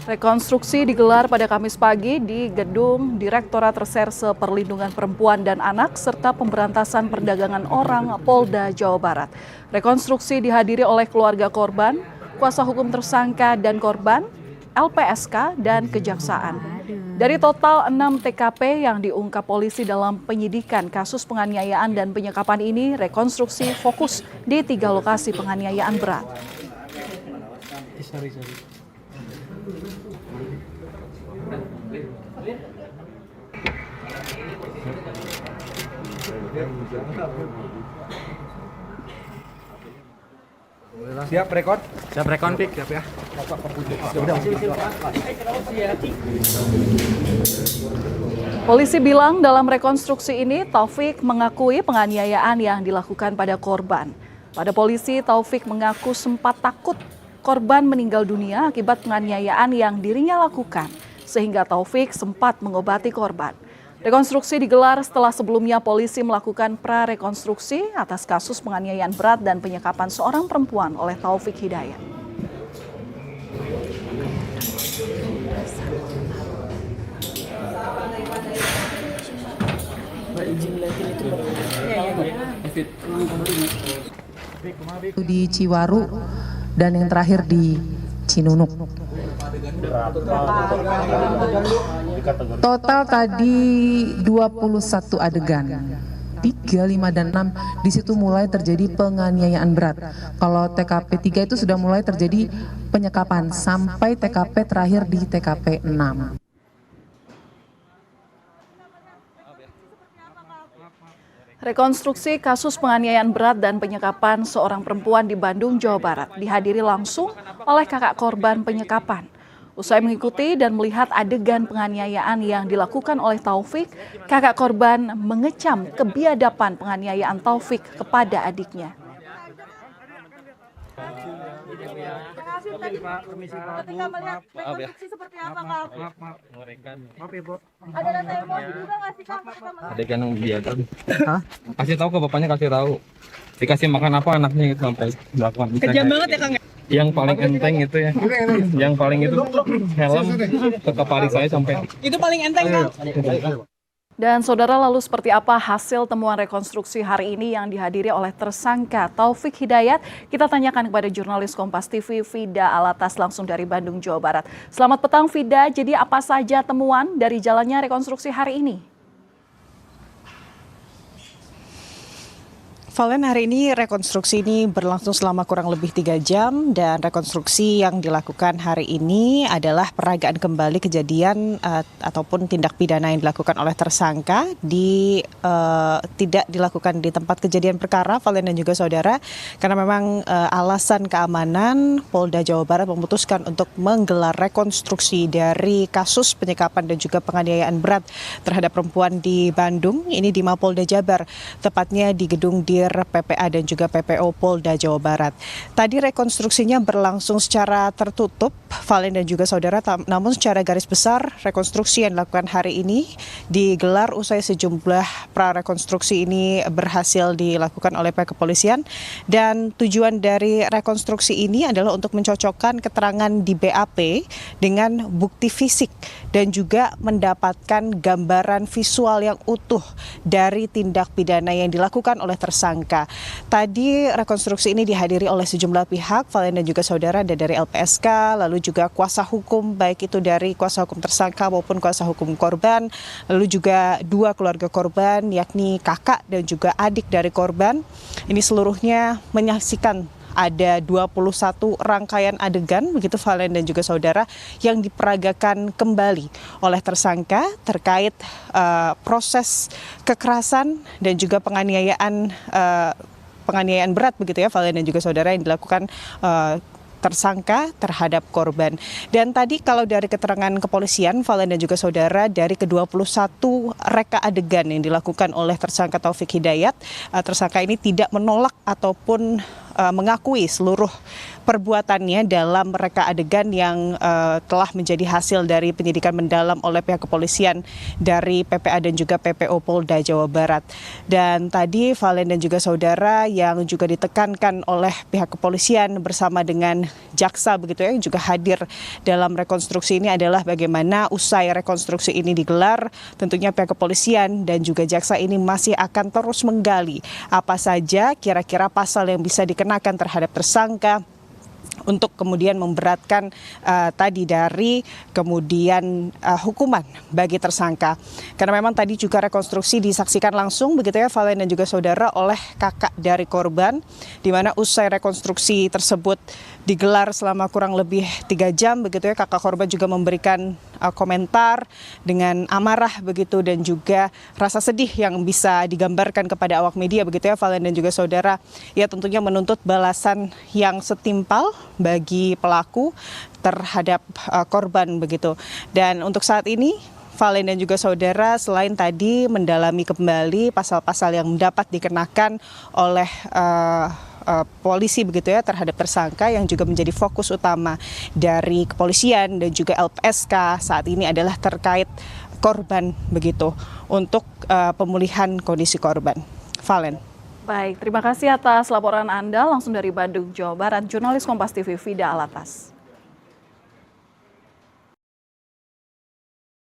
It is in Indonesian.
Rekonstruksi digelar pada Kamis pagi di Gedung Direktorat Reserse Perlindungan Perempuan dan Anak serta Pemberantasan Perdagangan Orang Polda Jawa Barat. Rekonstruksi dihadiri oleh keluarga korban, kuasa hukum tersangka dan korban, LPSK, dan Kejaksaan. Dari total 6 TKP yang diungkap polisi dalam penyidikan kasus penganiayaan dan penyekapan ini, rekonstruksi fokus di 3 lokasi penganiayaan berat. Siap rekod? Siap rekon, Pik. Siap ya. Polisi bilang dalam rekonstruksi ini Taufik mengakui penganiayaan yang dilakukan pada korban. Pada polisi, Taufik mengaku sempat takut korban meninggal dunia akibat penganiayaan yang dirinya lakukan, sehingga Taufik sempat mengobati korban. Rekonstruksi digelar setelah sebelumnya polisi melakukan prarekonstruksi atas kasus penganiayaan berat dan penyekapan seorang perempuan oleh Taufik Hidayat. Di Ciwaru dan yang terakhir di Cinunuk. Total tadi 21 adegan. 3, 5, dan 6 di situ mulai terjadi penganiayaan berat. Kalau TKP 3 itu sudah mulai terjadi penyekapan sampai TKP terakhir di TKP 6. Rekonstruksi kasus penganiayaan berat dan penyekapan seorang perempuan di Bandung, Jawa Barat dihadiri langsung oleh kakak korban penyekapan. Usai mengikuti dan melihat adegan penganiayaan yang dilakukan oleh Taufik, kakak korban mengecam kebiadaban penganiayaan Taufik kepada adiknya. Ketika melihat rekonstruksi seperti apa, Kak? Maaf ya, Bu. Ada rasa emosi juga nggak sih, Kak? Adegan yang biasa. Kasih tahu ke bapaknya, kasih tahu. Dikasih makan apa anaknya gitu sampai melakukan. Kejam banget ya, Kang. Yang paling enteng itu ya. Yang paling itu helm ke kepala saya sampai. Itu paling enteng, Kang. Dan saudara, lalu seperti apa hasil temuan rekonstruksi hari ini yang dihadiri oleh tersangka Taufik Hidayat? Kita tanyakan kepada jurnalis Kompas TV Vida Alatas langsung dari Bandung, Jawa Barat. Selamat petang Vida, jadi apa saja temuan dari jalannya rekonstruksi hari ini? Valen, hari ini rekonstruksi ini berlangsung selama kurang lebih 3 jam dan rekonstruksi yang dilakukan hari ini adalah peragaan kembali kejadian ataupun tindak pidana yang dilakukan oleh tersangka tidak dilakukan di tempat kejadian perkara, Valen dan juga saudara, karena memang alasan keamanan Polda Jawa Barat memutuskan untuk menggelar rekonstruksi dari kasus penyekapan dan juga penganiayaan berat terhadap perempuan di Bandung, ini di Mapolda Jabar, tepatnya di gedung PPA dan juga PPO Polda Jawa Barat. Tadi rekonstruksinya berlangsung secara tertutup, Valen dan juga saudara, namun secara garis besar rekonstruksi yang dilakukan hari ini digelar usai sejumlah prarekonstruksi ini berhasil dilakukan oleh pihak kepolisian, dan tujuan dari rekonstruksi ini adalah untuk mencocokkan keterangan di BAP dengan bukti fisik dan juga mendapatkan gambaran visual yang utuh dari tindak pidana yang dilakukan oleh tersangka. Tadi rekonstruksi ini dihadiri oleh sejumlah pihak, Valen dan juga saudara, ada dari LPSK, lalu juga kuasa hukum, baik itu dari kuasa hukum tersangka maupun kuasa hukum korban, lalu juga 2 keluarga korban, yakni kakak dan juga adik dari korban. Ini seluruhnya menyaksikan ada 21 rangkaian adegan, begitu Valen dan juga saudara, yang diperagakan kembali oleh tersangka terkait proses kekerasan dan juga penganiayaan berat, begitu ya Valen dan juga saudara, yang dilakukan tersangka terhadap korban. Dan tadi kalau dari keterangan kepolisian, Valen dan juga saudara, dari ke-21 reka adegan yang dilakukan oleh tersangka Taufik Hidayat, tersangka ini tidak menolak ataupun mengakui seluruh perbuatannya dalam reka adegan yang telah menjadi hasil dari penyidikan mendalam oleh pihak kepolisian dari PPA dan juga PPO Polda Jawa Barat. Dan tadi Valen dan juga saudara yang juga ditekankan oleh pihak kepolisian bersama dengan jaksa begitu ya yang juga hadir dalam rekonstruksi ini adalah bagaimana usai rekonstruksi ini digelar, tentunya pihak kepolisian dan juga jaksa ini masih akan terus menggali apa saja kira-kira pasal yang bisa dikenakan terhadap tersangka untuk kemudian memberatkan tadi dari kemudian hukuman bagi tersangka. Karena memang tadi juga rekonstruksi disaksikan langsung begitu ya Valen dan juga saudara oleh kakak dari korban, di mana usai rekonstruksi tersebut digelar selama kurang lebih 3 jam begitu ya, kakak korban juga memberikan komentar dengan amarah begitu dan juga rasa sedih yang bisa digambarkan kepada awak media begitu ya Valen dan juga saudara. Ya tentunya menuntut balasan yang setimpal bagi pelaku terhadap korban begitu. Dan untuk saat ini Valen dan juga saudara selain tadi mendalami kembali pasal-pasal yang dapat dikenakan oleh polisi begitu ya terhadap tersangka, yang juga menjadi fokus utama dari kepolisian dan juga LPSK saat ini adalah terkait korban begitu untuk pemulihan kondisi korban. Valen. Baik, terima kasih atas laporan Anda langsung dari Bandung, Jawa Barat, jurnalis Kompas TV Vida Alatas.